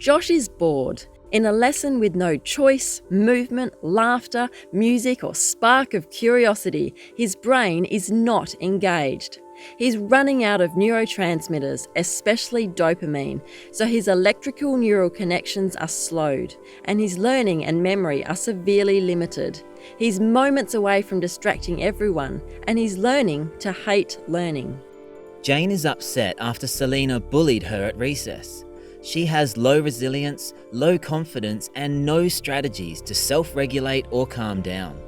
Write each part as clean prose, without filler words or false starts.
Josh is bored. In a lesson with no choice, movement, laughter, music, or spark of curiosity, his brain is not engaged. He's running out of neurotransmitters, especially dopamine, so his electrical neural connections are slowed, and his learning and memory are severely limited. He's moments away from distracting everyone, and he's learning to hate learning. Jane is upset after Selena bullied her at recess. She has low resilience, low confidence, and no strategies to self-regulate or calm down.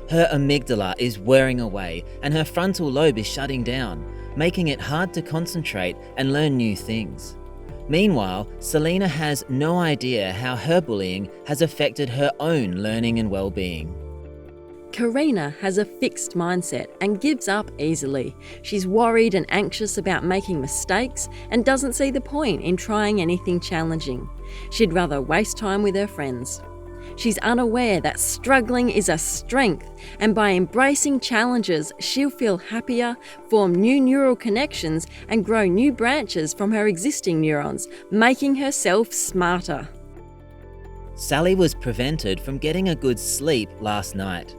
Her amygdala is wearing away and her frontal lobe is shutting down, making it hard to concentrate and learn new things. Meanwhile, Selena has no idea how her bullying has affected her own learning and well-being. Karina has a fixed mindset and gives up easily. She's worried and anxious about making mistakes and doesn't see the point in trying anything challenging. She'd rather waste time with her friends. She's unaware that struggling is a strength, and by embracing challenges, she'll feel happier, form new neural connections, and grow new branches from her existing neurons, making herself smarter. Sally was prevented from getting a good sleep last night.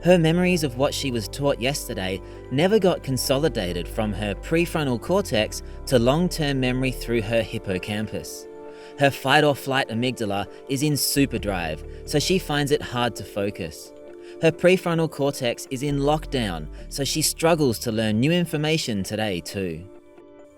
Her memories of what she was taught yesterday never got consolidated from her prefrontal cortex to long-term memory through her hippocampus. Her fight-or-flight amygdala is in superdrive, so she finds it hard to focus. Her prefrontal cortex is in lockdown, so she struggles to learn new information today too.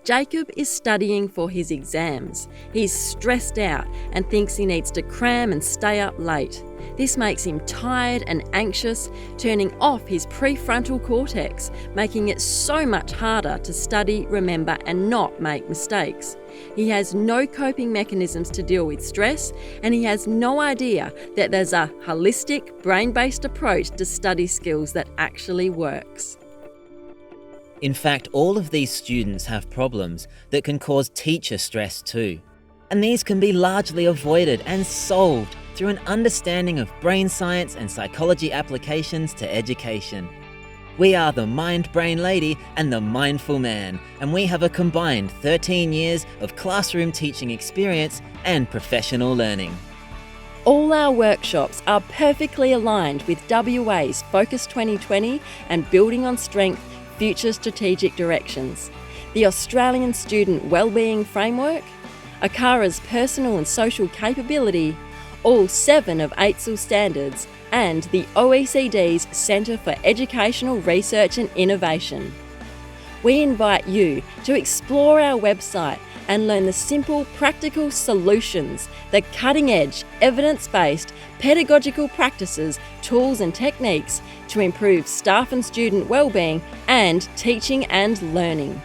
Jacob is studying for his exams. He's stressed out and thinks he needs to cram and stay up late. This makes him tired and anxious, turning off his prefrontal cortex, making it so much harder to study, remember, and not make mistakes. He has no coping mechanisms to deal with stress, and he has no idea that there's a holistic, brain-based approach to study skills that actually works. In fact, all of these students have problems that can cause teacher stress too. And these can be largely avoided and solved through an understanding of brain science and psychology applications to education. We are the Mind Brain Lady and the Mindful Man, and we have a combined 13 years of classroom teaching experience and professional learning. All our workshops are perfectly aligned with WA's Focus 2020 and Building on Strength Future Strategic Directions, the Australian Student Wellbeing Framework, ACARA's Personal and Social Capability, all 7 of AITSL standards, and the OECD's Centre for Educational Research and Innovation. We invite you to explore our website and learn the simple, practical solutions, the cutting-edge, evidence-based, pedagogical practices, tools and techniques to improve staff and student wellbeing and teaching and learning.